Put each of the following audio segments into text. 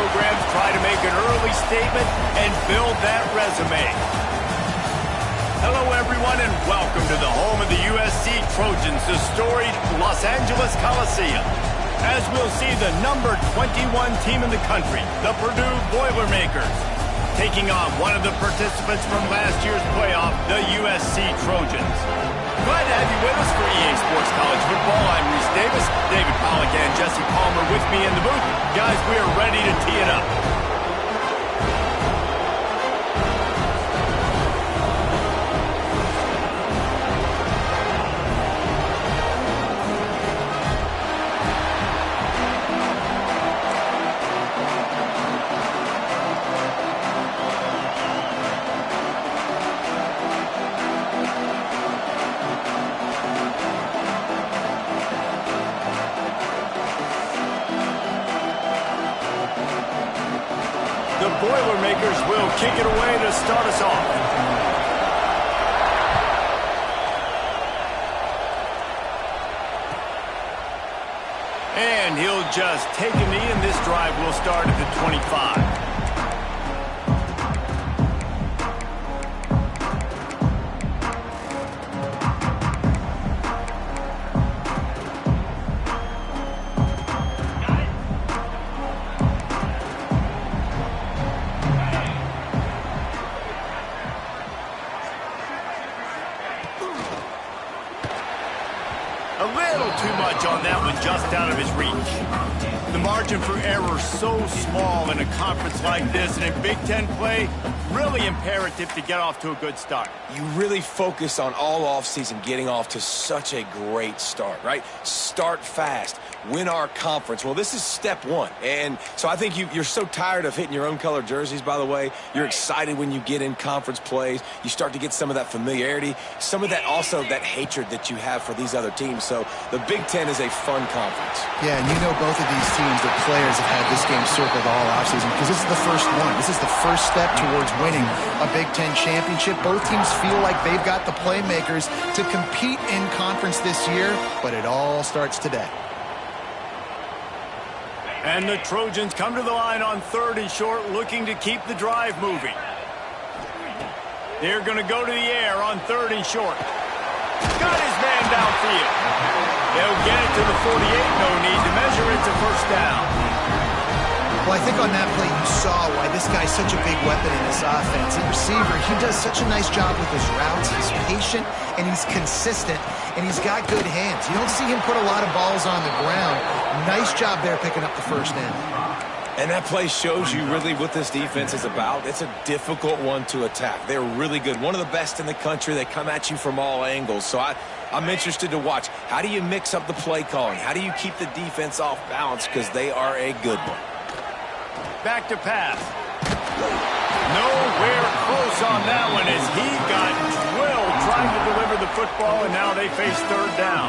programs try to make an early statement and build that resume. Hello, everyone, and welcome to the home of the USC Trojans, the storied Los Angeles Coliseum. As we'll see the number 21 team in the country, the Purdue Boilermakers, taking on one of the participants from last year's playoff, the USC Trojans. Glad to have you with us for EA Sports College Football. I'm Reese Davis, David Pollack and Jesse Palmer with me in the booth. Guys, we are ready to tee it up. The Boilermakers will kick it away to start us off. And he'll just take a knee, and this drive will start at the 25. A little too much on that one, just out of his reach. The margin for error so small in a conference like this, and in Big Ten play, really imperative to get off to a good start. You really focus on all offseason getting off to such a great start, right? Start fast, win our conference. Well, this is step one. And so I think you're so tired of hitting your own color jerseys, by the way. You're excited when you get in conference plays. You start to get some of that familiarity, some of that also that hatred that you have for these other teams. So the Big Ten is a fun conference. Yeah, and you know both of these teams, the players have had this game circled all offseason because this is the first one. This is the first step towards winning a Big Ten championship. Both teams feel like they've got the playmakers to compete in conference this year, but it all starts today. And the Trojans come to the line on 3rd and short, looking to keep the drive moving. They're going to go to the air on 3rd and short. Got his man downfield. They'll get it to the 48. No need to measure. It's a first down. Well, I think on that play you saw why this guy's such a big weapon in this offense. At receiver, he does such a nice job with his routes. He's patient, and he's consistent, and he's got good hands. You don't see him put a lot of balls on the ground. Nice job there picking up the first down. And that play shows you really what this defense is about. It's a difficult one to attack. They're really good. One of the best in the country. They come at you from all angles. So I'm interested to watch. How do you mix up the play calling? How do you keep the defense off balance? Because they are a good one. Back to pass. Nowhere close on that one as he got drilled trying to deliver the football, and now they face 3rd down.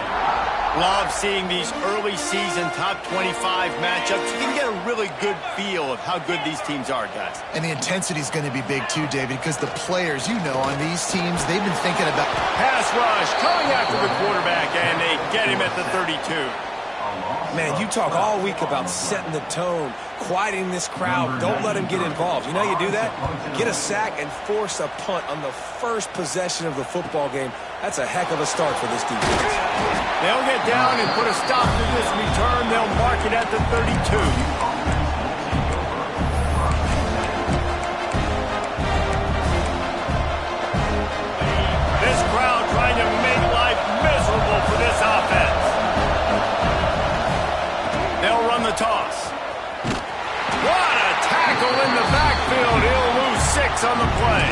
Love seeing these early season top 25 matchups. You can get a really good feel of how good these teams are, guys. And the intensity is going to be big too, David, because the players, you know, on these teams, they've been thinking about... Pass rush coming after the quarterback, and they get him at the 32. Man, you talk all week about setting the tone, quieting this crowd. Don't let them get involved. You know how you do that? Get a sack and force a punt on the first possession of the football game. That's a heck of a start for this defense. They'll get down and put a stop to this return. They'll mark it at the 32. This crowd trying to make life miserable for this offense. They'll run the toss. What a tackle in the backfield. He'll lose 6 on the play.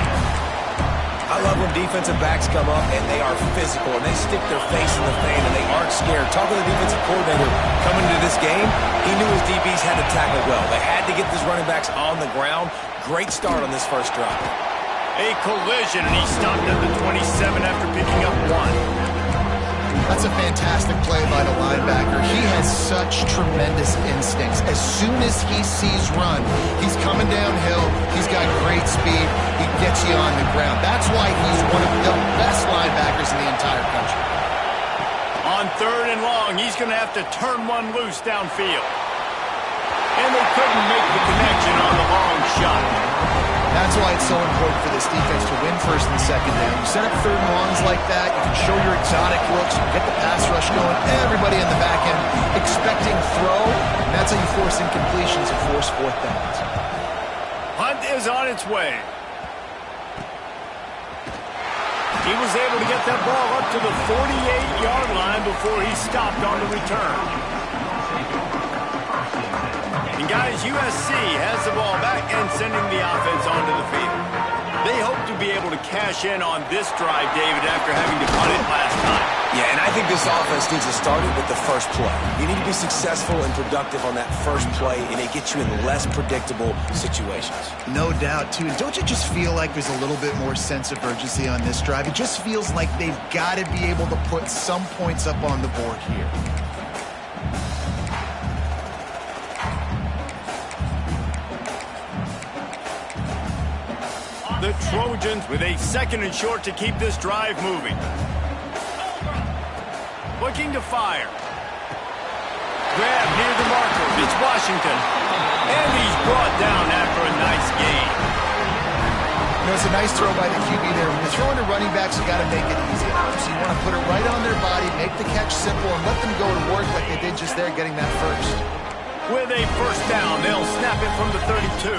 I love when defensive backs come up and they are physical and they stick their face in the fan and they aren't scared. Talking to the defensive coordinator coming into this game, he knew his DBs had to tackle well. They had to get these running backs on the ground. Great start on this first drive. A collision, and he stopped at the 27 after picking up 1. That's a fantastic play by the linebacker. He has such tremendous instincts. As soon as he sees run, he's coming downhill. He's got great speed. He gets you on the ground. That's why he's one of the best linebackers in the entire country. On 3rd and long, he's going to have to turn one loose downfield. And they couldn't make the connection. That's why it's so important for this defense to win first and second down. You set up third and longs like that, you can show your exotic looks, you can get the pass rush going, everybody on the back end expecting throw, and that's how you force incompletions and force fourth downs. Hunt is on its way. He was able to get that ball up to the 48-yard line before he stopped on the return. And guys, USC has the ball back and sending the offense onto the field. They hope to be able to cash in on this drive, David, after having to punt it last time. Yeah, and I think this offense needs to start it with the first play. You need to be successful and productive on that first play, and it gets you in less predictable situations. No doubt, too. And don't you just feel like there's a little bit more sense of urgency on this drive? It just feels like they've got to be able to put some points up on the board here. The Trojans with a second and short to keep this drive moving. Looking to fire. Grab near the marker. It's Washington. And he's brought down after a nice gain. You know, it's a nice throw by the QB there. When you're throwing to running backs, you got to make it easy. So you want to put it right on their body, make the catch simple, and let them go to work like they did just there, getting that first. With a first down, they'll snap it from the 32.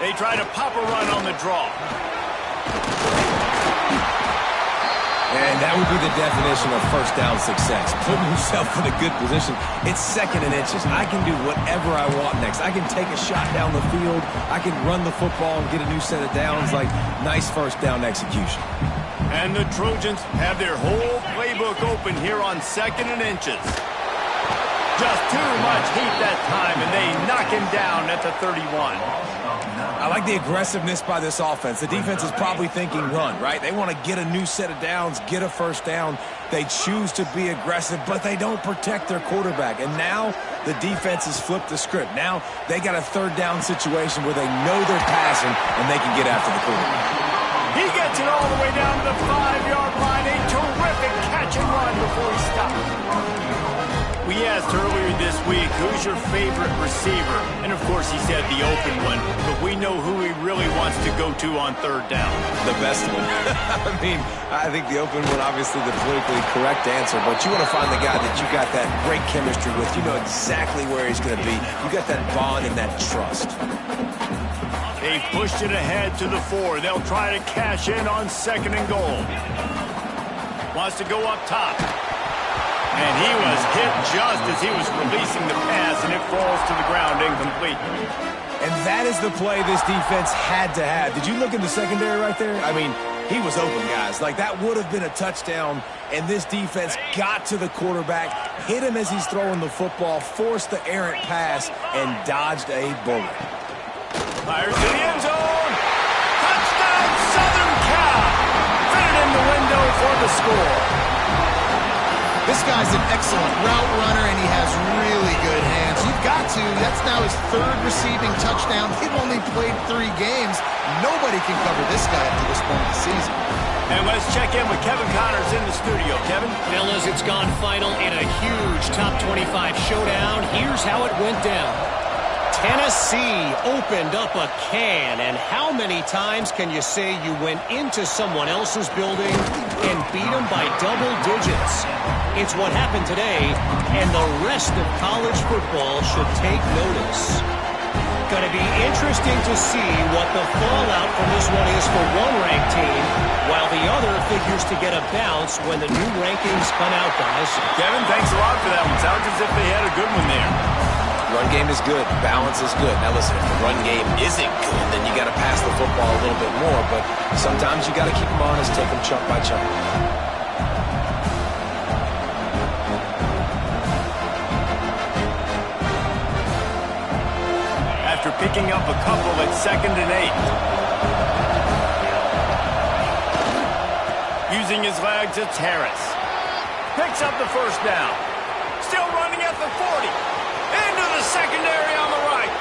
They try to pop a run on the draw. And that would be the definition of first down success. Putting yourself in a good position. It's second and inches. I can do whatever I want next. I can take a shot down the field. I can run the football and get a new set of downs. Like, nice first down execution. And the Trojans have their whole playbook open here on second and inches. Just too much heat that time, and they knock him down at the 31. I like the aggressiveness by this offense. The defense is probably thinking run, right? They want to get a new set of downs, get a first down. They choose to be aggressive, but they don't protect their quarterback. And now the defense has flipped the script. Now they got a third down situation where they know they're passing and they can get after the quarterback. He gets it all the way down to the 5-yard line. A terrific catch and run before he stopped. We asked earlier this week, who's your favorite receiver? And, of course, he said the open one. But we know who he really wants to go to on third down. The best one. I mean, I think the open one, obviously the politically correct answer. But you want to find the guy that you got that great chemistry with. You know exactly where he's going to be. You got that bond and that trust. They've pushed it ahead to the 4. They'll try to cash in on second and goal. Wants to go up top. And he was hit just as he was releasing the pass, and it falls to the ground incomplete. And that is the play this defense had to have. Did you look in the secondary right there? I mean, he was open, guys. Like, that would have been a touchdown, and this defense got to the quarterback, hit him as he's throwing the football, forced the errant pass, and dodged a bullet. Fires to the end zone. Touchdown, Southern Cal. Fitted in the window for the score. This guy's an excellent route runner, and he has really good hands. You've got to. That's now his third receiving touchdown. They've only played 3 games. Nobody can cover this guy up to this point of the season. And let's check in with Kevin Connors in the studio. Kevin? Fellas, it's gone final in a huge top 25 showdown. Here's how it went down. Tennessee opened up a can, and how many times can you say you went into someone else's building and beat them by double digits? It's what happened today, and the rest of college football should take notice. Going to be interesting to see what the fallout from this one is for one ranked team, while the other figures to get a bounce when the new rankings come out, guys. Kevin, thanks a lot for that one. Sounds as if they had a good one there. Run game is good. Balance is good. Now, listen, if the run game isn't good, then you got to pass the football a little bit more. But sometimes you got to keep them honest, take them chunk by chunk. After picking up a couple at 2nd and 8. Using his legs, it's Harris. Picks up the first down. Still running at the 40. Into the secondary on the right.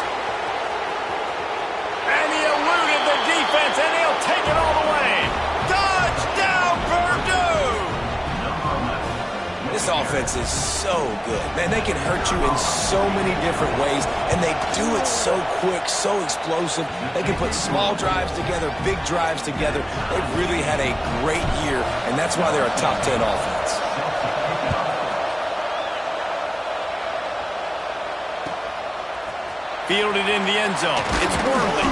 And he eluded the defense, and he'll take it all the way. Touchdown, Purdue! This offense defense is so good. Man, they can hurt you in so many different ways, and they do it so quick, so explosive. They can put small drives together, big drives together. They've really had a great year, and that's why they're a top 10 offense. Fielded in the end zone. It's Wormley.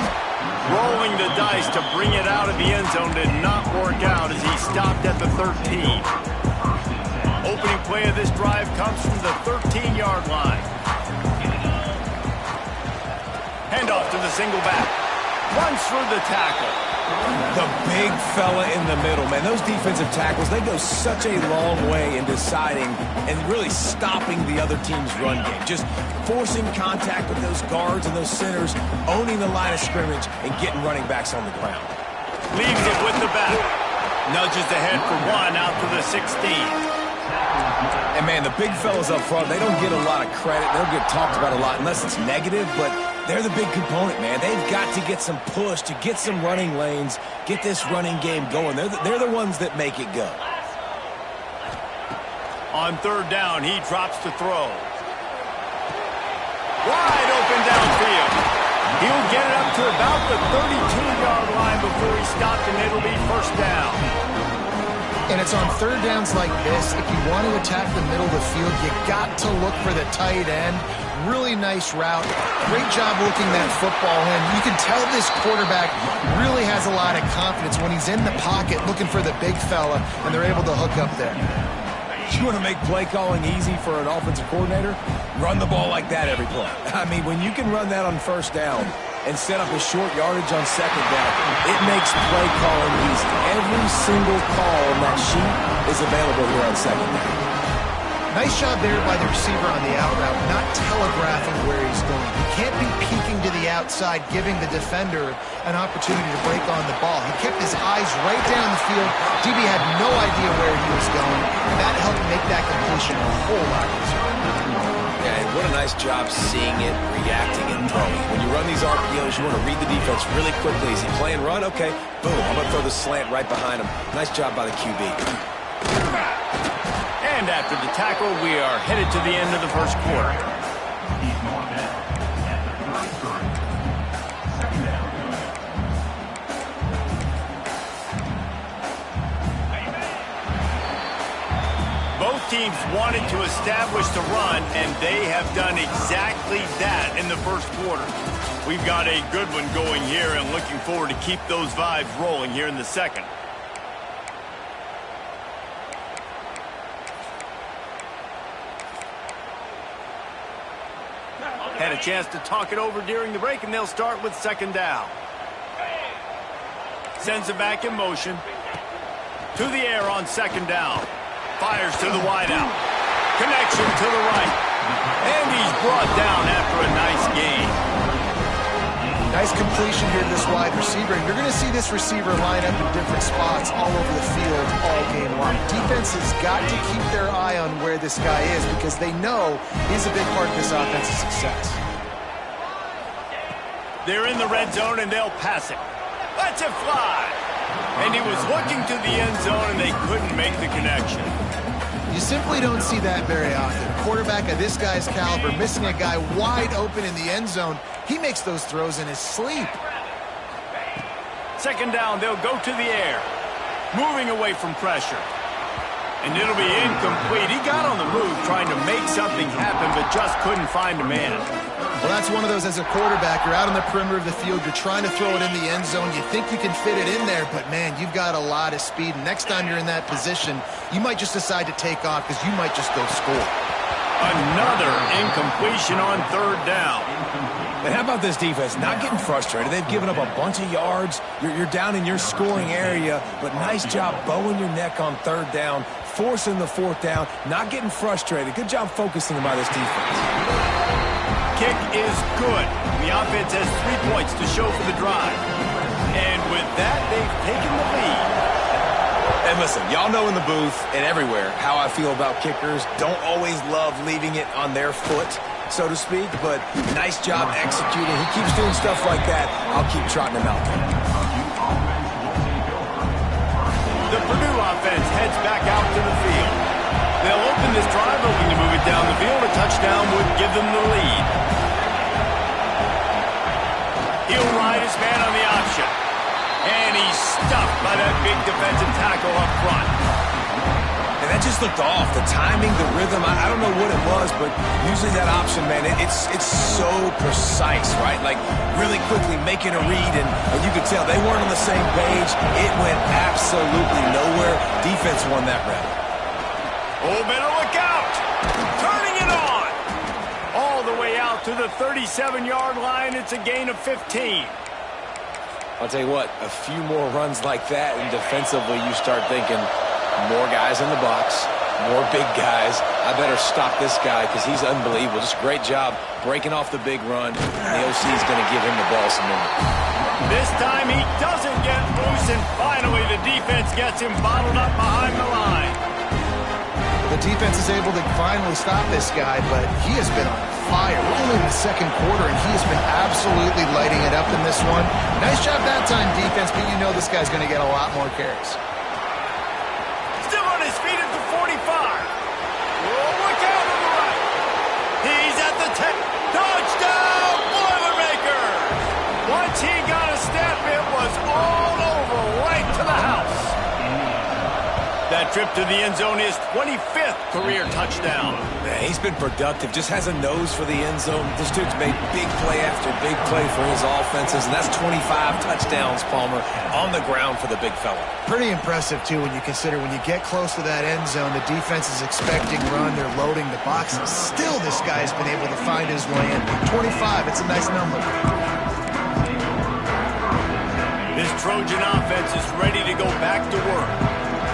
Rolling the dice to bring it out of the end zone did not work out as he stopped at the 13. Opening play of this drive comes from the 13-yard line. Handoff to the single back. Runs through the tackle. The big fella in the middle, man. Those defensive tackles, they go such a long way in deciding and really stopping the other team's run game. Just forcing contact with those guards and those centers, owning the line of scrimmage, and getting running backs on the ground. Leaves it with the back. Nudges ahead for one out to the 16. And, man, the big fellas up front, they don't get a lot of credit. They don't get talked about a lot unless it's negative, but they're the big component, man. They've got to get some push, to get some running lanes, get this running game going. They're the ones that make it go. On third down, he drops to throw. Wide open downfield. He'll get it up to about the 32-yard line before he stopped, and it'll be first down. And it's on third downs like this. If you want to attack the middle of the field, you got to look for the tight end. Really nice route. Great job looking that football in. You can tell this quarterback really has a lot of confidence when he's in the pocket looking for the big fella, and they're able to hook up there. You want to make play calling easy for an offensive coordinator? Run the ball like that every play. I mean, when you can run that on first down and set up a short yardage on second down, it makes play calling easy. Every single call on that sheet is available here on second down. Nice job there by the receiver on the out route, not telegraphing where he's going. He can't be peeking to the outside, giving the defender an opportunity to break on the ball. He kept his eyes right down the field. DB had no idea where he was going, and that helped make that completion a whole lot easier. Yeah, and what a nice job seeing it, reacting, and throwing. When you run these RPOs, you want to read the defense really quickly. Is he playing run? Okay, boom, I'm going to throw the slant right behind him. Nice job by the QB. And after the tackle, we are headed to the end of the first quarter. Both teams wanted to establish the run, and they have done exactly that in the first quarter. We've got a good one going here, and looking forward to keep those vibes rolling here in the second. Had a chance to talk it over during the break, and they'll start with second down. Sends it back in motion. To the air on second down. Fires to the wideout. Connection to the right. And he's brought down after a nice gain. Nice completion here to this wide receiver. And you're going to see this receiver line up in different spots all over the field all game long. Defense has got to keep their eye on where this guy is because they know he's a big part of this offense's success. They're in the red zone, and they'll pass it. Lets it fly. And he was looking to the end zone, and they couldn't make the connection. You simply don't see that very often. A quarterback of this guy's caliber missing a guy wide open in the end zone. He makes those throws in his sleep. Second down, they'll go to the air. Moving away from pressure. And it'll be incomplete. He got on the move trying to make something happen, but just couldn't find a man. Well, that's one of those as a quarterback. You're out on the perimeter of the field. You're trying to throw it in the end zone. You think you can fit it in there, but, man, you've got a lot of speed. And next time you're in that position, you might just decide to take off because you might just go score. Another incompletion on third down. And how about this defense? Not getting frustrated. They've given up a bunch of yards. You're down in your scoring area, but nice job bowing your neck on third down, forcing the fourth down, not getting frustrated. Good job focusing by this defense. Kick is good. The offense has 3 points to show for the drive. And with that, they've taken the lead. And listen, y'all know in the booth and everywhere how I feel about kickers. Don't always love leaving it on their foot, so to speak, but nice job executing. He keeps doing stuff like that. I'll keep trotting him out there. The Purdue offense heads back out to the field. They'll open this drive, hoping to move it down the field. A touchdown would give them the lead. He'll ride his man on the option. And he's stuffed by that big defensive tackle up front. And that just looked off. The timing, the rhythm, I don't know what it was, but usually that option, man, it's so precise, right? Like really quickly making a read, and you could tell they weren't on the same page. It went absolutely nowhere. Defense won that round. Oh, better look out. Turning it on. All the way out to the 37-yard line. It's a gain of 15. I'll tell you what, a few more runs like that, and defensively you start thinking more guys in the box, more big guys. I better stop this guy because he's unbelievable. Just a great job breaking off the big run. And the OC is going to give him the ball some minutes. This time he doesn't get loose, and finally the defense gets him bottled up behind the line. The defense is able to finally stop this guy, but he has been on fire. We're only in the second quarter, and he has been absolutely lighting it up in this one. Nice job that time, defense, but you know this guy's going to get a lot more carries. Still on his feet at the 45. Oh, look out on the right. He's at the 10. Touchdown, Boilermakers! Once he got a step, it was all over, right to the house. That trip to the end zone is 25th career touchdown. Man, he's been productive, just has a nose for the end zone. This dude's made big play after big play for his offenses, and that's 25 touchdowns, Palmer, on the ground for the big fella. Pretty impressive, too, when you consider when you get close to that end zone, the defense is expecting run, they're loading the boxes. Still, this guy's been able to find his way in. 25, it's a nice number. This Trojan offense is ready to go back to work.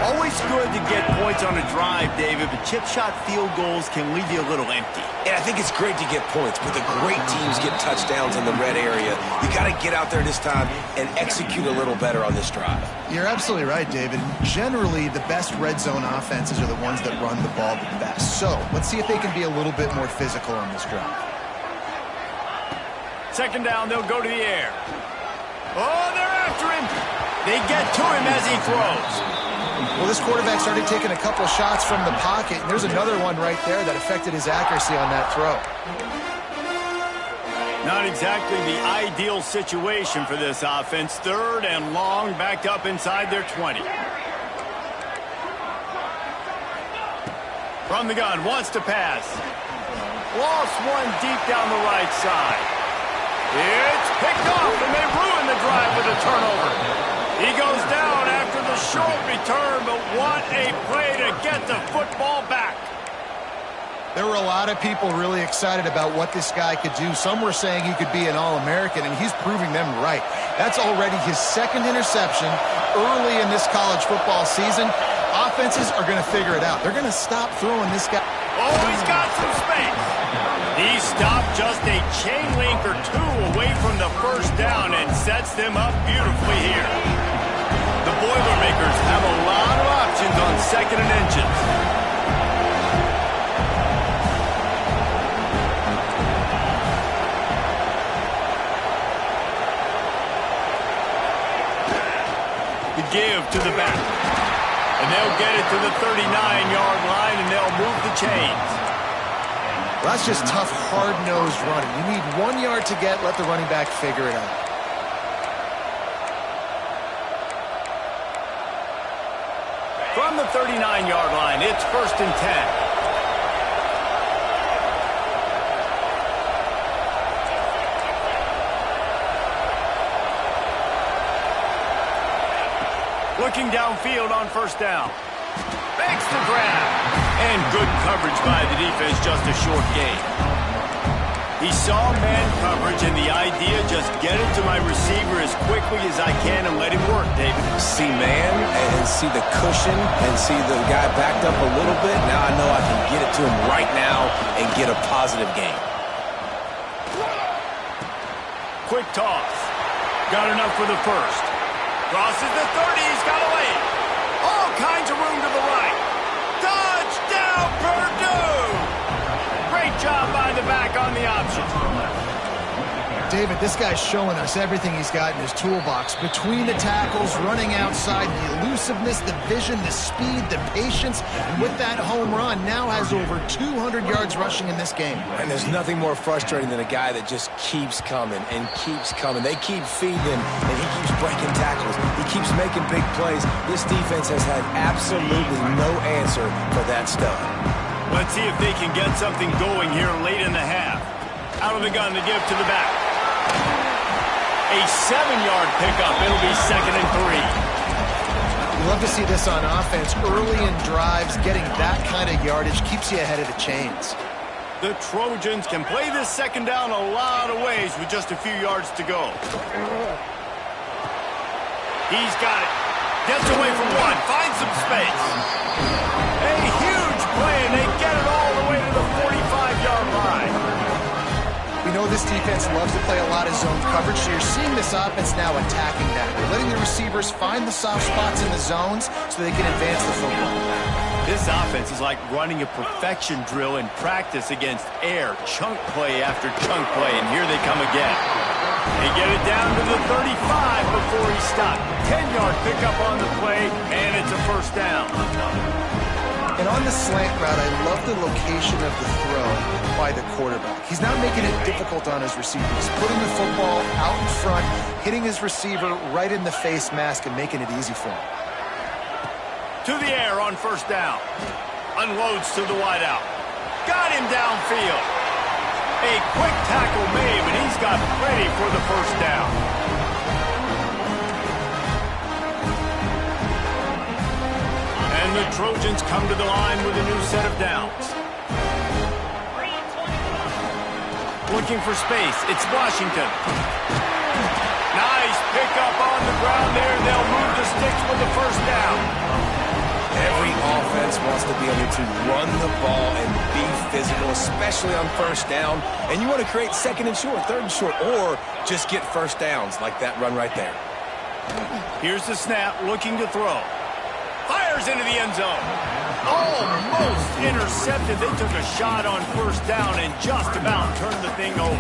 Always good to get points on a drive, David, but chip shot field goals can leave you a little empty. And I think it's great to get points, but the great teams get touchdowns in the red area. You got to get out there this time and execute a little better on this drive. You're absolutely right, David. Generally, the best red zone offenses are the ones that run the ball the best. So let's see if they can be a little bit more physical on this drive. Second down, they'll go to the air. Oh, they're after him. They get to him as he throws. Well, this quarterback started taking a couple shots from the pocket, and there's another one right there that affected his accuracy on that throw. Not exactly the ideal situation for this offense. Third and long, backed up inside their 20. From the gun, wants to pass. Lost one deep down the right side. It's picked off, and they ruin the drive with a turnover. He goes down after the short return, but what a play to get the football back. There were a lot of people really excited about what this guy could do. Some were saying he could be an All-American, and he's proving them right. That's already his second interception early in this college football season. Offenses are going to figure it out. They're going to stop throwing this guy. Oh, he's got some space. He stopped just a chain link or two away from the first down and sets them up beautifully here. The Boilermakers have a lot of options on second and inches. The give to the back. And they'll get it to the 39-yard line, and they'll move the chains. Well, that's just tough, hard-nosed running. You need 1 yard to get, let the running back figure it out. From the 39-yard line, it's 1st and 10. Looking downfield on first down. Makes the grab. And good coverage by the defense, just a short gain. He saw man coverage, and the idea, just get it to my receiver as quickly as I can and let him work, David. See man and see the cushion and see the guy backed up a little bit. Now I know I can get it to him right now and get a positive gain. Quick toss. Got enough for the first. Crosses the 30, he's got to lay it. All kinds of room to the right. Touchdown, Purdue! Great job by the back on the option. David, this guy's showing us everything he's got in his toolbox. Between the tackles, running outside, the elusiveness, the vision, the speed, the patience. And with that home run, now has over 200 yards rushing in this game. And there's nothing more frustrating than a guy that just keeps coming and keeps coming. They keep feeding him, and he keeps breaking tackles. He keeps making big plays. This defense has had absolutely no answer for that stud. Let's see if they can get something going here late in the half. Out of the gun to give to the back. A 7-yard pickup. It'll be 2nd and 3. You love to see this on offense. Early in drives, getting that kind of yardage keeps you ahead of the chains. The Trojans can play this 2nd down a lot of ways with just a few yards to go. He's got it. Gets away from one. Finds some space. A huge play, and they get it all the way to the 45-yard line. We know this defense loves to play a lot of zone coverage, so you're seeing this offense now attacking that. They're letting the receivers find the soft spots in the zones so they can advance the football. This offense is like running a perfection drill in practice against air. Chunk play after chunk play, and here they come again. They get it down to the 35 before he stopped. 10-yard pickup on the play, and it's a 1st down. And on the slant route, I love the location of the throw by the quarterback. He's not making it difficult on his receivers. He's putting the football out in front, hitting his receiver right in the face mask and making it easy for him. To the air on 1st down. Unloads to the wideout. Got him downfield. A quick tackle made, but he's got plenty for the 1st down. And the Trojans come to the line with a new set of downs. Looking for space. It's Washington. Nice pickup on the ground there. They'll move the sticks with the 1st down. Every offense wants to be able to run the ball and be physical, especially on 1st down. And you want to create 2nd and short, 3rd and short, or just get 1st downs like that run right there. Here's the snap, looking to throw. Fires into the end zone. Almost intercepted. They took a shot on 1st down and just about turned the thing over.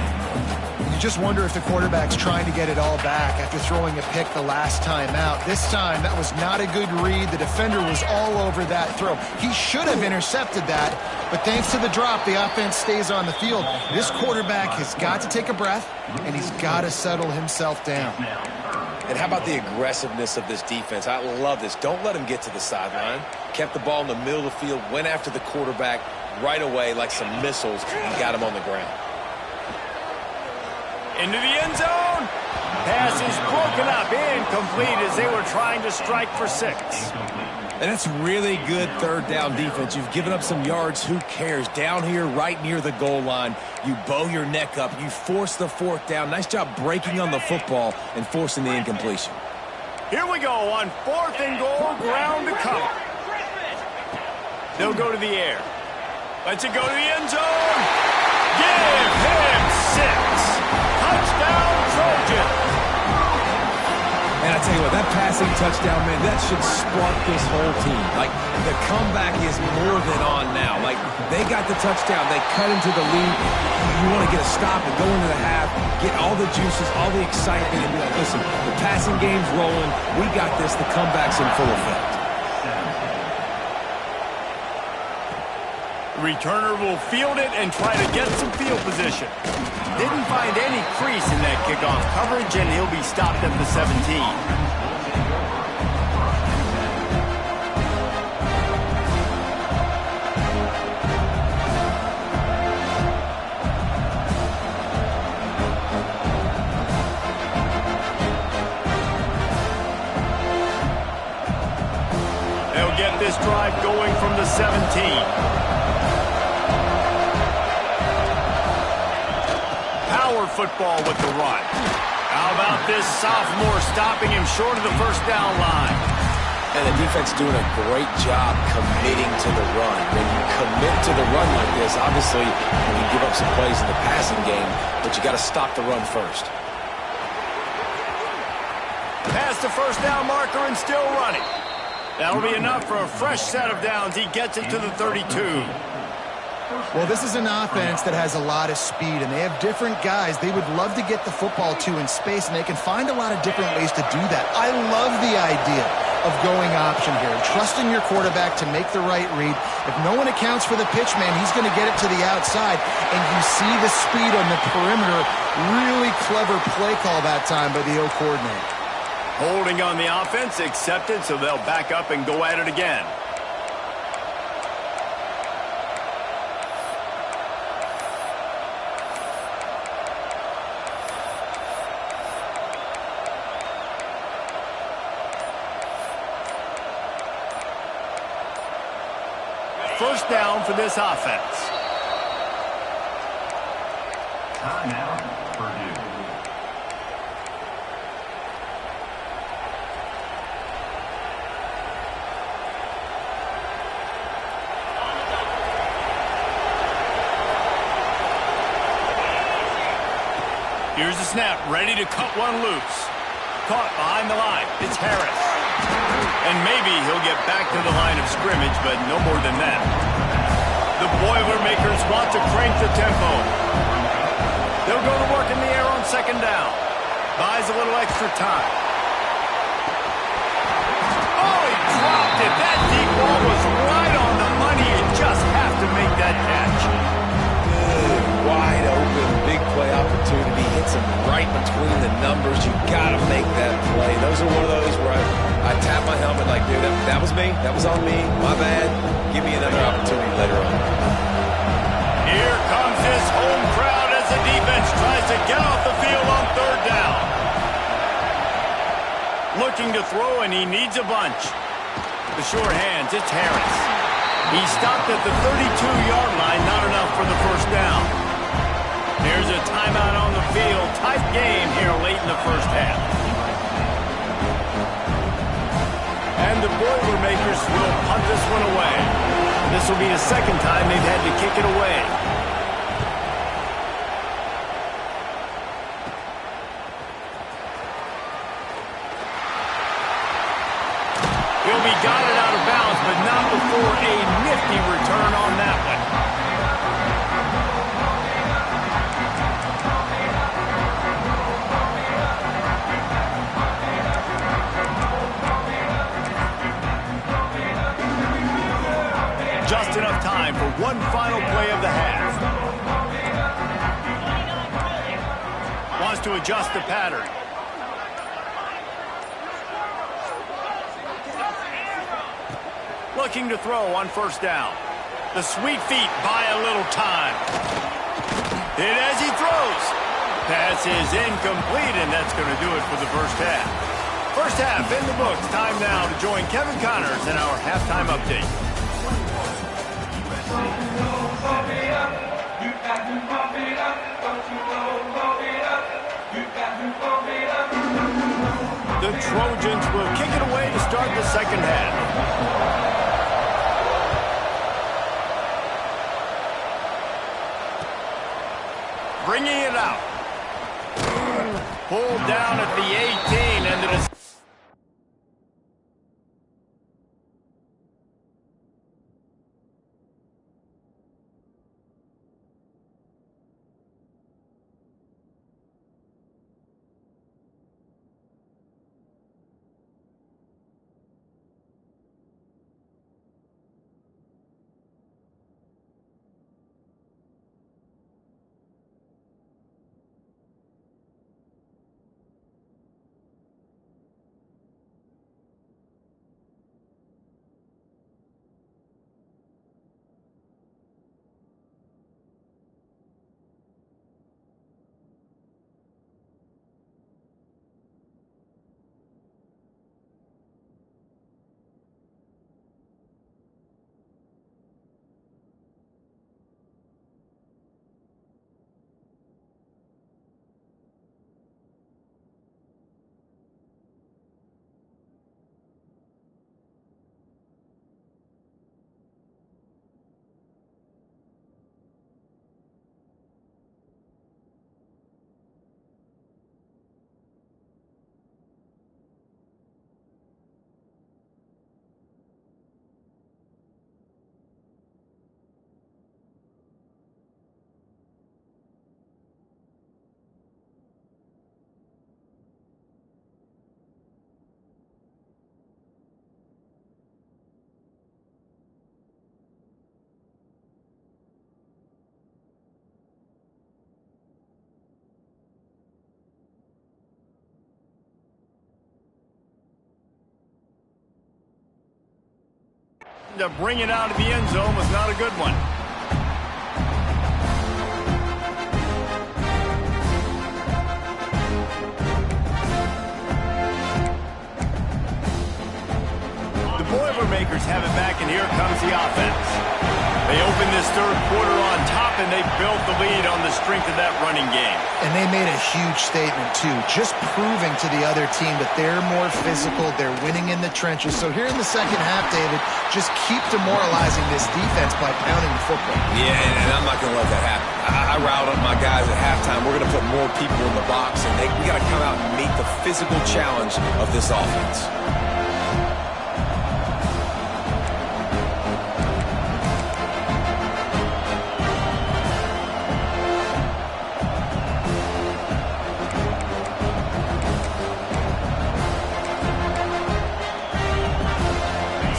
You just wonder if the quarterback's trying to get it all back after throwing a pick the last time out. This time, that was not a good read. The defender was all over that throw. He should have intercepted that, but thanks to the drop, the offense stays on the field. This quarterback has got to take a breath, and he's got to settle himself down. And how about the aggressiveness of this defense? I love this. Don't let him get to the sideline. Kept the ball in the middle of the field, went after the quarterback right away like some missiles, and got him on the ground. Into the end zone. Pass is broken up, incomplete as they were trying to strike for 6. And that's really good 3rd down defense. You've given up some yards. Who cares? Down here right near the goal line, you bow your neck up. You force the 4th down. Nice job breaking on the football and forcing the incompletion. Here we go on 4th and goal, ground to cover. They'll go to the air. Lets it go to the end zone. Give him 6. Touchdown, Trojans. And I tell you what, that passing touchdown, man, that should spark this whole team. Like, the comeback is more than on now. Like, they got the touchdown. They cut into the lead. You want to get a stop and go into the half, get all the juices, all the excitement, and be like, listen, the passing game's rolling. We got this. The comeback's in full effect. Returner will field it and try to get some field position. Didn't find any crease in that kickoff coverage, and he'll be stopped at the 17. They'll get this drive going from the 17. Football with the run. How about this sophomore stopping him short of the 1st down line? And the defense doing a great job committing to the run. When you commit to the run like this, obviously you can give up some plays in the passing game, but you got to stop the run first. Past the 1st down marker and still running. That'll be enough for a fresh set of downs. He gets it to the 32. Well, this is an offense that has a lot of speed, and they have different guys they would love to get the football to in space, and they can find a lot of different ways to do that. I love the idea of going option here, trusting your quarterback to make the right read. If no one accounts for the pitch, man, he's going to get it to the outside, and you see the speed on the perimeter. Really clever play call that time by the O coordinator. Holding on the offense, accepted, so they'll back up and go at it again. First down for this offense. Timeout, Purdue. Here's the snap, ready to cut one loose. Caught behind the line. It's Harris. And maybe he'll get back to the line of scrimmage, but no more than that. The Boilermakers want to crank the tempo. They'll go to work in the air on second down. Buys a little extra time. Oh, he dropped it. That deep ball was right on the money. You just have to make that catch. Good, wide open, big play opportunity. Hits him right between the numbers. You got to make that play. Those are one of those where I tap my helmet like, dude, that was me. That was on me. My bad. Give me another opportunity later on. Here comes this home crowd as the defense tries to get off the field on third down. Looking to throw, and he needs a bunch. The short hands, it's Harris. He stopped at the 32-yard line, not enough for the first down. There's a timeout on the field. Tight game here late in the first half. And the Boilermakers will punt this one away. This will be the second time they've had to kick it away. He'll be guided out of bounds, but not before a nifty return on that one. Just enough time for one final play of the half. Wants to adjust the pattern. Looking to throw on first down. The sweet feet buy a little time. Hit as he throws. Pass is incomplete, and that's going to do it for the first half. First half in the books. Time now to join Kevin Connors in our halftime update. The Trojans will kick it away to start the second half. Bringing it out. Pulled down at the 18 and it is to bring it out of the end zone was not a good one. The Boilermakers have it back, and here comes the offense. They open this third quarter on top, and they built the lead on the strength of that running game. And they made a huge statement, too, just proving to the other team that they're more physical, they're winning in the trenches. So here in the second half, David, just keep demoralizing this defense by pounding the football. Yeah, and I'm not going to let that happen. I riled up my guys at halftime. We're going to put more people in the box, and we got to come out and meet the physical challenge of this offense.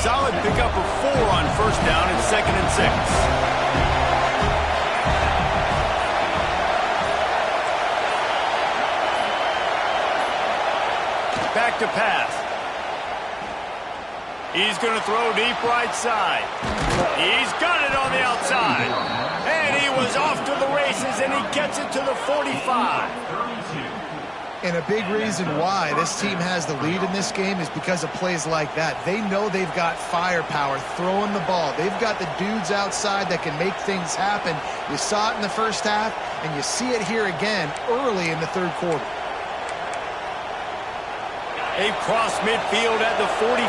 Solid pickup of 4 on first down and 2nd and 6. Back to pass. He's going to throw deep right side. He's got it on the outside. And he was off to the races, and he gets it to the 45. And a big reason why this team has the lead in this game is because of plays like that. They know they've got firepower throwing the ball. They've got the dudes outside that can make things happen. You saw it in the first half, and you see it here again early in the third quarter. A cross midfield at the 45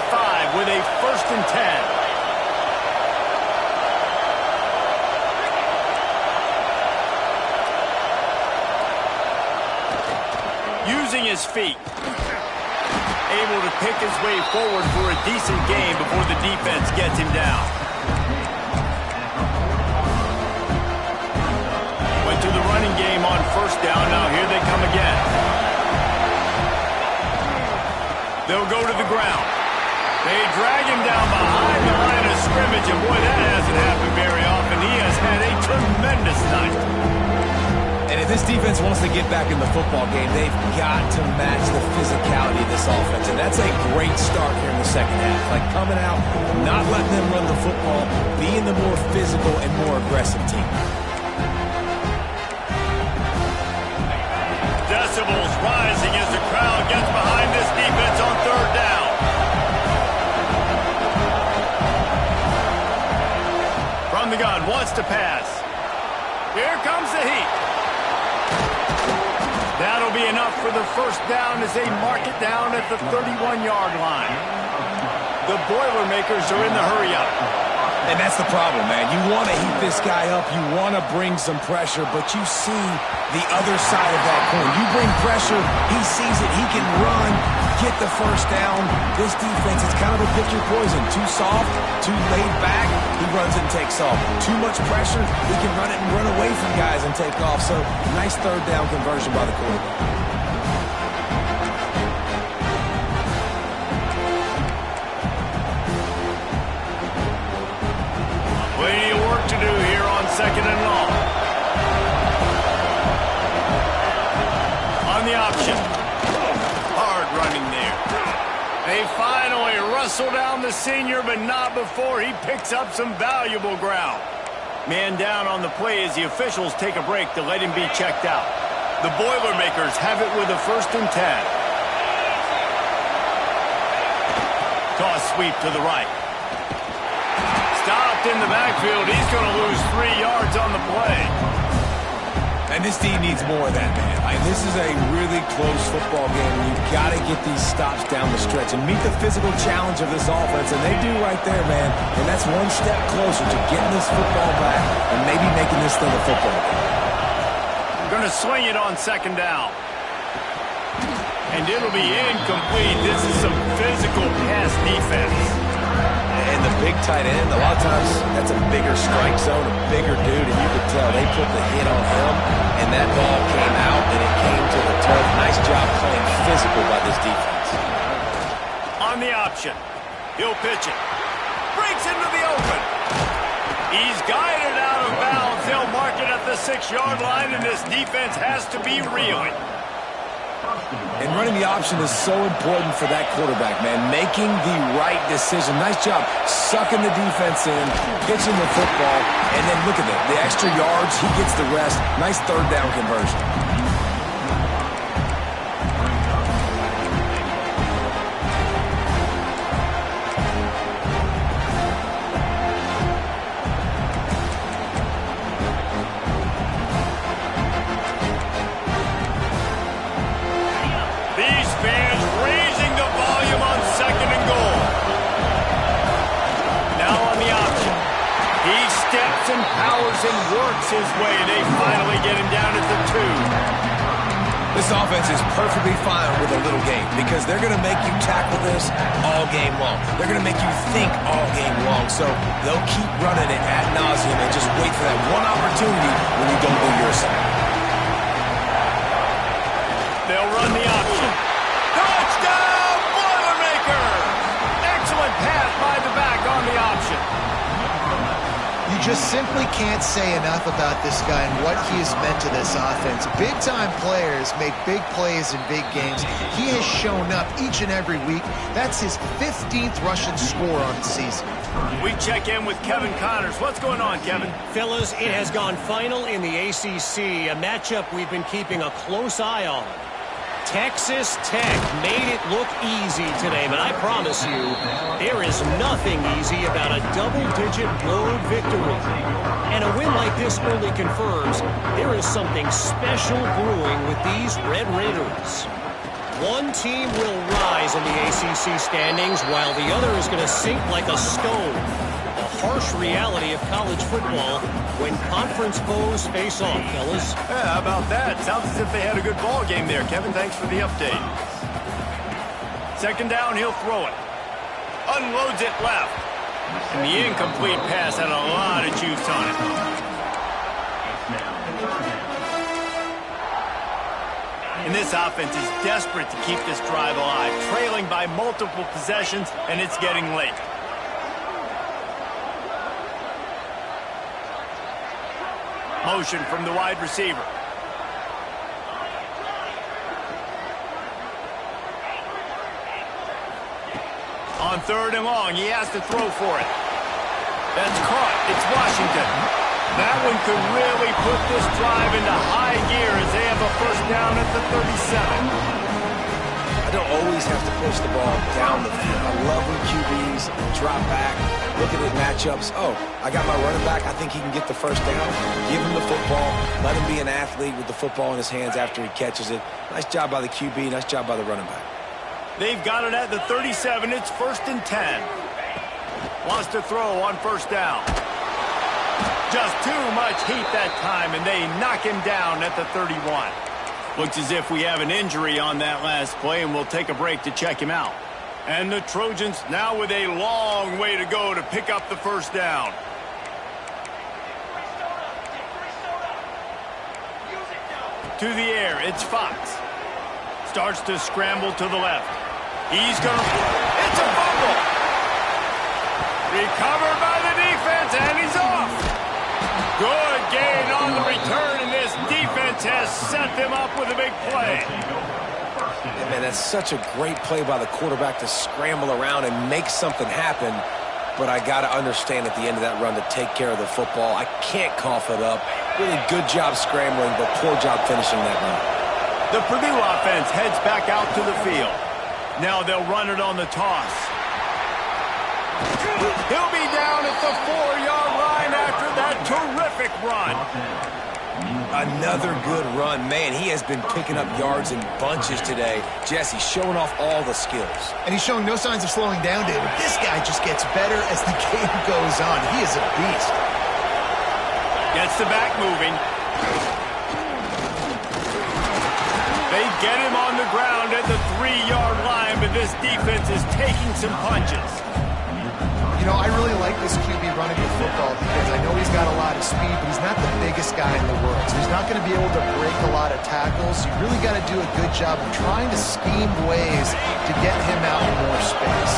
with a 1st and 10. Using his feet. Able to pick his way forward for a decent game before the defense gets him down. Went to the running game on first down. Now here they come again. They'll go to the ground. They drag him down behind the line of scrimmage, and boy, that hasn't happened very often. He has had a tremendous night. And if this defense wants to get back in the football game, they've got to match the physicality of this offense. And that's a great start here in the second half. Like coming out, not letting them run the football, being the more physical and more aggressive team. Decibels rising as the crowd gets behind this defense on third down. From the gun, wants to pass. Here comes the heat. That'll be enough for the first down as they mark it down at the 31-yard line. The Boilermakers are in the hurry-up. And that's the problem, man. You want to heat this guy up. You want to bring some pressure, but you see the other side of that coin. You bring pressure, he sees it, he can run, get the first down. This defense is kind of a pick your poison. Too soft, too laid back, he runs and takes off. Too much pressure, he can run it and run away from guys and take off. So, nice third down conversion by the quarterback. Plenty of work to do here on 2nd and long. On the option. Hard running there. They finally wrestle down the senior, but not before he picks up some valuable ground. Man down on the play as the officials take a break to let him be checked out. The Boilermakers have it with a 1st and 10. Toss sweep to the right. Stopped in the backfield. He's going to lose 3 yards on the play. And this team needs more of that, man. This is a really close football game. You've got to get these stops down the stretch and meet the physical challenge of this offense, and they do right there, man. And that's one step closer to getting this football back and maybe making this thing a football game. Going to swing it on 2nd down. And it'll be incomplete. This is some physical pass defense. And the big tight end, a lot of times that's a bigger strike zone, a bigger dude, and you could tell they put the hit on him, and that ball came out, and it came to the turf. Nice job playing physical by this defense. On the option, he'll pitch it. Breaks into the open. He's guided out of bounds. They'll mark it at the 6-yard line, and this defense has to be reeling. And running the option is so important for that quarterback, man. Making the right decision. Nice job sucking the defense in, pitching the football, and then look at that. The extra yards, he gets the rest. Nice third down conversion. And powers and works his way. They finally get him down at the 2. This offense is perfectly fine with a little game because they're going to make you tackle this all game long. They're going to make you think all game long. So they'll keep running it ad nauseum and just wait for that one opportunity when you don't do your assignment. They'll run the option. Touchdown, Boilermaker! Excellent pass by the back on the option. You just simply can't say enough about this guy and what he has meant to this offense. Big-time players make big plays in big games. He has shown up each and every week. That's his 15th rushing score on the season. We check in with Kevin Connors. What's going on, Kevin? Fellas, it has gone final in the ACC, a matchup we've been keeping a close eye on. Texas Tech made it look easy today, but I promise you, there is nothing easy about a double-digit road victory. And a win like this only confirms there is something special brewing with these Red Raiders. One team will rise in the ACC standings while the other is going to sink like a stone. A harsh reality of college football when conference foes face off, fellas. Yeah, how about that? Sounds as if they had a good ball game there. Kevin, thanks for the update. Second down, he'll throw it. Unloads it left. And the incomplete pass had a lot of juice on it. And this offense is desperate to keep this drive alive, trailing by multiple possessions, and it's getting late. Motion from the wide receiver. On third and long, he has to throw for it. That's caught. It's Washington. That one could really put this drive into high gear as they have a first down at the 37. I don't always have to push the ball down the field. I love when QBs drop back, look at the matchups. Oh, I got my running back. I think he can get the first down. Give him the football. Let him be an athlete with the football in his hands after he catches it. Nice job by the QB. Nice job by the running back. They've got it at the 37. It's 1st and 10. Wants to throw on first down. Just too much heat that time, and they knock him down at the 31. Looks as if we have an injury on that last play, and we'll take a break to check him out. And the Trojans now with a long way to go to pick up the first down. To the air, it's Fox. Starts to scramble to the left. He's going to... It's a fumble! Recovered by the defense, and he's off! Good gain on the return, and this defense has set them up with a big play. Yeah, man, that's such a great play by the quarterback to scramble around and make something happen. But I got to understand at the end of that run to take care of the football. I can't cough it up. Really good job scrambling, but poor job finishing that run. The Purdue offense heads back out to the field. Now they'll run it on the toss. He'll be down at the 4-yard line after that terrific run. Another good run. Man, he has been picking up yards in bunches today. Jesse showing off all the skills. And he's showing no signs of slowing down, David. This guy just gets better as the game goes on. He is a beast. Gets the back moving. They get him on the ground at the 3-yard line, but this defense is taking some punches. You know, I really like this QB running the football because I know he's got a lot of speed, but he's not the biggest guy in the world. So he's not going to be able to break a lot of tackles. You really got to do a good job of trying to scheme ways to get him out in more space.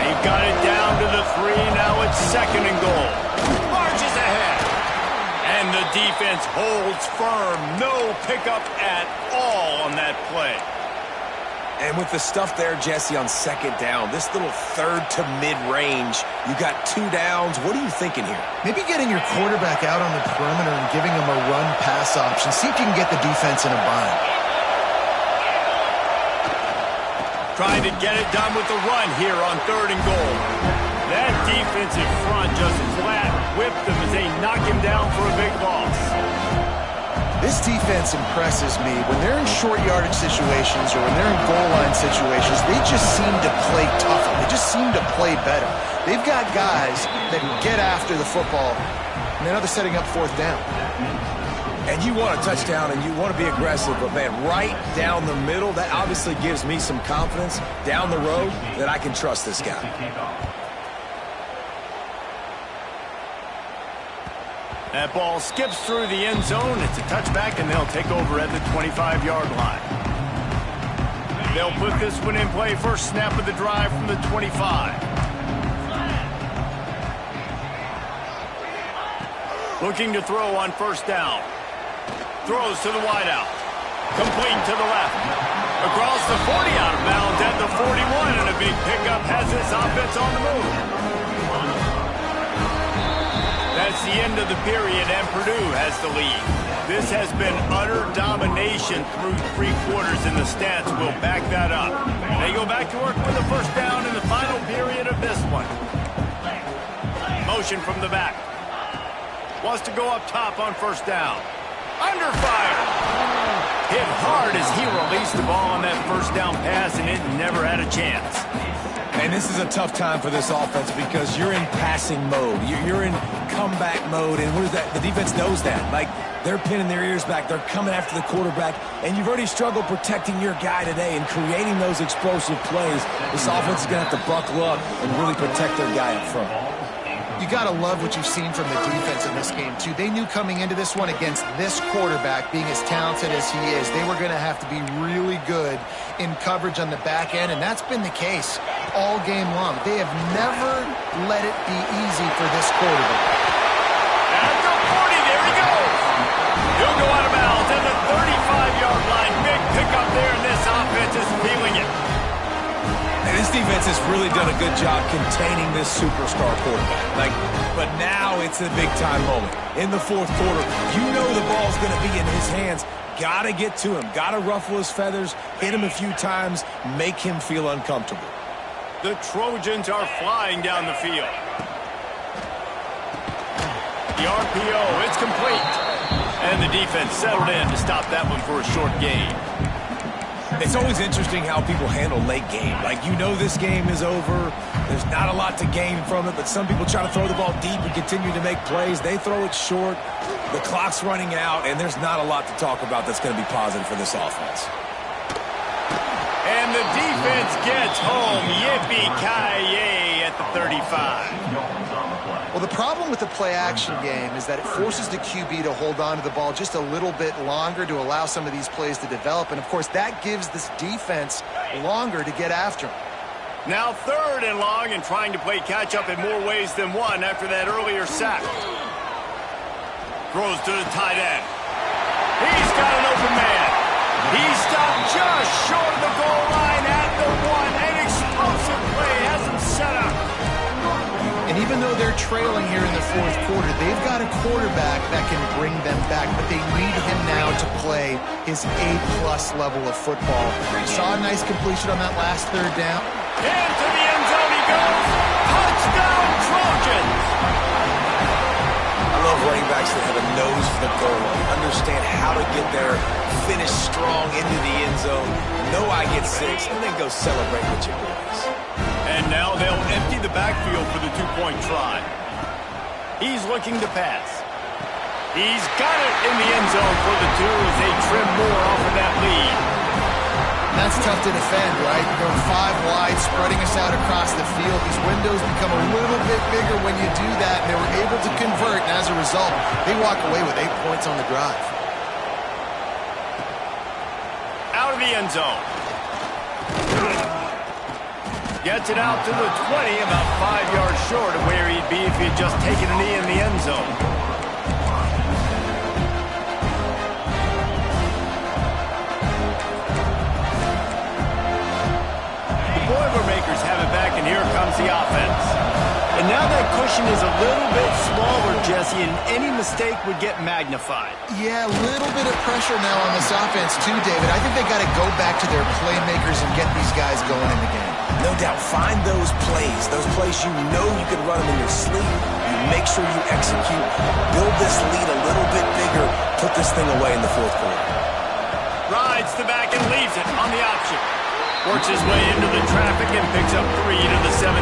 They've got it down to the 3. Now it's 2nd and goal. Marches ahead. And the defense holds firm. No pickup at all on that play. And with the stuff there, Jesse, on second down, this little third to mid-range, you got 2 downs. What are you thinking here? Maybe getting your quarterback out on the perimeter and giving him a run-pass option. See if you can get the defense in a bind. Trying to get it done with the run here on 3rd and goal. That defensive front just flat whipped them as they knock him down for a big loss. This defense impresses me. When they're in short yardage situations or when they're in goal line situations, they just seem to play tougher. They just seem to play better. They've got guys that get after the football, and now they're setting up 4th down. And you want a touchdown and you want to be aggressive, but man, right down the middle, that obviously gives me some confidence down the road that I can trust this guy. That ball skips through the end zone. It's a touchback, and they'll take over at the 25-yard line. They'll put this one in play. First snap of the drive from the 25. Looking to throw on 1st down. Throws to the wideout. Complete to the left. Across the 40, out of bounds at the 41, and a big pickup has this offense on the move. That's the end of the period, and Purdue has the lead. This has been utter domination through 3 quarters, and the stats will back that up. They go back to work with a 1st down in the final period of this one. Motion from the back. Wants to go up top on 1st down. Under fire. Hit hard as he released the ball on that 1st down pass, and it never had a chance. And this is a tough time for this offense because you're in passing mode. You're in comeback mode, and what is that? The defense knows that. Like, they're pinning their ears back. They're coming after the quarterback, and you've already struggled protecting your guy today and creating those explosive plays. This offense is going to have to buckle up and really protect their guy up front. You got to love what you've seen from the defense in this game, too. They knew coming into this one against this quarterback, being as talented as he is, they were going to have to be really good in coverage on the back end, and that's been the case all game long. They have never let it be easy for this quarterback. At the 40, there he goes. He'll go out of bounds at the 35-yard line. Big pickup there, and this offense is feeling it. And this defense has really done a good job containing this superstar quarterback. But now it's a big-time moment. In the 4th quarter, you know the ball's going to be in his hands. Got to get to him. Got to ruffle his feathers, hit him a few times, make him feel uncomfortable. The Trojans are flying down the field. The RPO, it's complete. And the defense settled in to stop that one for a short gain. It's always interesting how people handle late game. Like, you know this game is over. There's not a lot to gain from it, but some people try to throw the ball deep and continue to make plays. They throw it short. The clock's running out, and there's not a lot to talk about that's going to be positive for this offense. And the defense gets home. Yippee-ki-yay at the 35. Well, the problem with the play-action game is that it forces the QB to hold on to the ball just a little bit longer to allow some of these plays to develop. And, of course, that gives this defense longer to get after him. Now 3rd and long, and trying to play catch-up in more ways than one after that earlier sack. Throws to the tight end. He's got an open man. He stopped just short of the goal line at the 1. An explosive play has him set up. And even though they're trailing here in the 4th quarter, they've got a quarterback that can bring them back, but they need him now to play his A-plus level of football. You saw a nice completion on that last 3rd down. Into the end zone he goes. Touchdown, Trojans! I love running backs that have a nose for the goal line, understand how to get there, finish strong into the end zone, know I get 6, and then go celebrate with your boys. And now they'll empty the backfield for the 2-point try. He's looking to pass. He's got it in the end zone for the 2 as they trim more off of that lead. That's tough to defend, right? Going 5 wide, spreading us out across the field. These windows become a little bit bigger when you do that, and they were able to convert, and as a result, they walk away with 8 points on the drive. Out of the end zone. Gets it out to the 20, about 5 yards short of where he'd be if he had just taken a knee in the end zone. comes the offense. And now that cushion is a little bit smaller, Jesse, and any mistake would get magnified. Yeah, a little bit of pressure now on this offense too, David. I think they got to go back to their playmakers and get these guys going in the game. No doubt. Find those plays you know you can run them in your sleep. You make sure you execute. Build this lead a little bit bigger. Put this thing away in the fourth quarter. Rides the back and leaves it on the option. Works his way into the traffic and picks up 3 to the 17.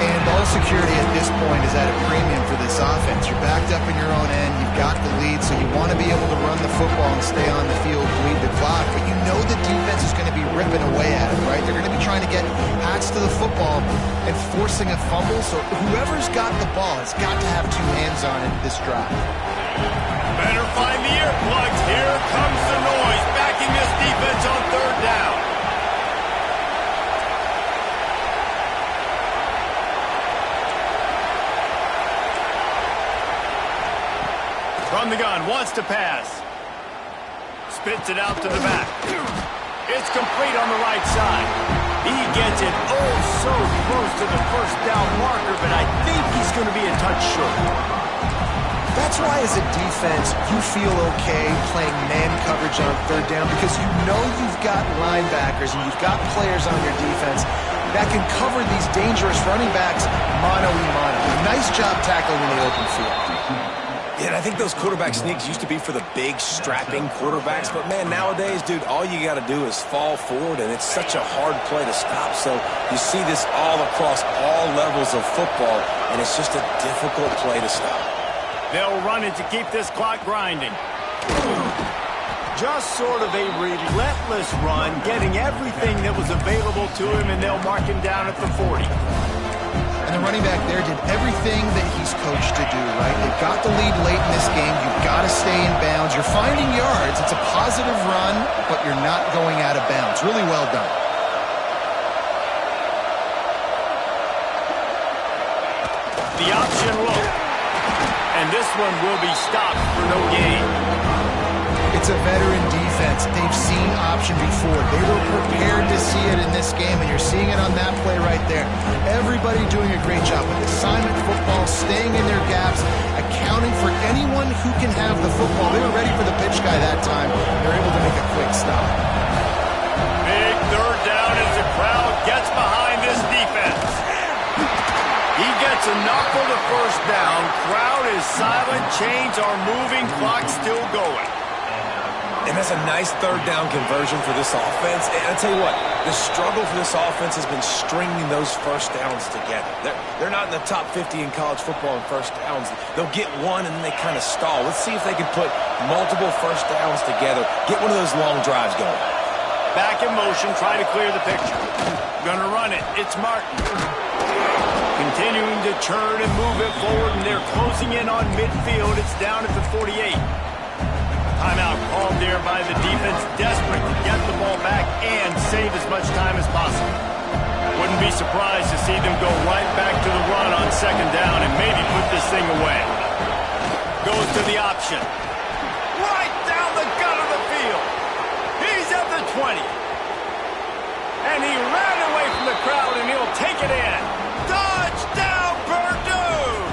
And ball security at this point is at a premium for this offense. You're backed up in your own end. You've got the lead, so you want to be able to run the football and stay on the field, bleed the clock. But you know the defense is going to be ripping away at it, right? They're going to be trying to get hats to the football and forcing a fumble. So whoever's got the ball has got to have 2 hands on it this drive. Better find the earplugs. Here comes the noise, backing this defense on 3rd down. From the gun, wants to pass. Spits it out to the back. It's complete on the right side. He gets it oh so close to the 1st down marker, but I think he's going to be a touch short. That's why as a defense, you feel okay playing man coverage on 3rd down because you know you've got linebackers and you've got players on your defense that can cover these dangerous running backs mano-a-mano. Nice job tackling in the open field. Yeah, and I think those quarterback sneaks used to be for the big, strapping quarterbacks. But, man, nowadays, dude, all you got to do is fall forward, and it's such a hard play to stop. So you see this all across all levels of football, and it's just a difficult play to stop. They'll run it to keep this clock grinding. Just sort of a relentless run, getting everything that was available to him, and they'll mark him down at the 40. And the running back there did everything that he's coached to do, right? They've got the lead late in this game. You've got to stay in bounds. You're finding yards. It's a positive run, but you're not going out of bounds. Really well done. The option look. And this one will be stopped for no gain. It's a veteran defense. They've seen option before. They were prepared to see it in this game, and you're seeing it on that play right there. Everybody doing a great job with assignment football, staying in their gaps, accounting for anyone who can have the football. They were ready for the pitch guy that time. They're able to make a quick stop. Big 3rd down as the crowd gets behind this defense. He gets enough for the 1st down. Crowd is silent. Chains are moving. Clock still going. And that's a nice 3rd down conversion for this offense. And I'll tell you what, the struggle for this offense has been stringing those 1st downs together. They're not in the top 50 in college football in 1st downs. They'll get one and then they kind of stall. Let's see if they can put multiple 1st downs together, get one of those long drives going. Back in motion, try to clear the picture. Gonna run it. It's Martin. Continuing to churn and move it forward, and they're closing in on midfield. It's down at the 48. Timeout called there by the defense, desperate to get the ball back and save as much time as possible. Wouldn't be surprised to see them go right back to the run on 2nd down and maybe put this thing away. Goes to the option. Right down the gut of the field. He's at the 20. And he ran away from the crowd, and he'll take it in. Touchdown, Purdue!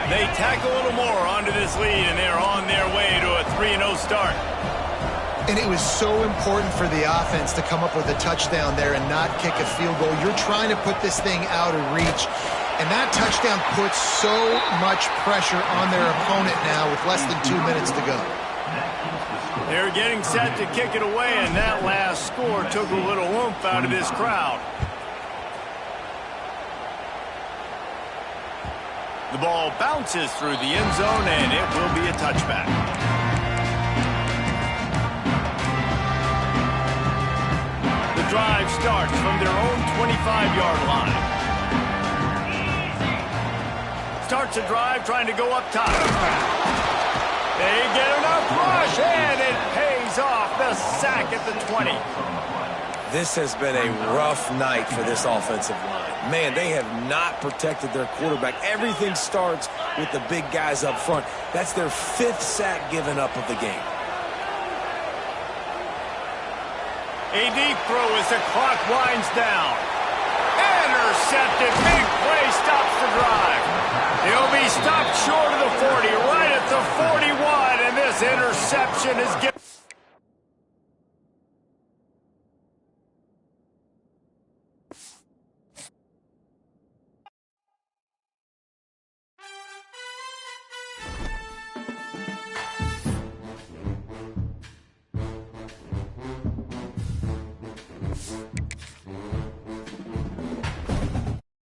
They tack a little more onto this lead, and they're on their way to a 3-0 start. And it was so important for the offense to come up with a touchdown there and not kick a field goal. You're trying to put this thing out of reach. And that touchdown puts so much pressure on their opponent now with less than 2 minutes to go. They're getting set to kick it away, and that last score took a little oomph out of this crowd. The ball bounces through the end zone, and it will be a touchback. The drive starts from their own 25-yard line. Starts a drive trying to go up top. They get enough rush, and it pays off. The sack at the 20. This has been a rough night for this offensive line. Man, they have not protected their quarterback. Everything starts with the big guys up front. That's their 5th sack given up of the game. A deep throw as the clock winds down. Intercepted. Big play stops the drive. He'll be stopped short of the 40, right at the 41, and this interception is given.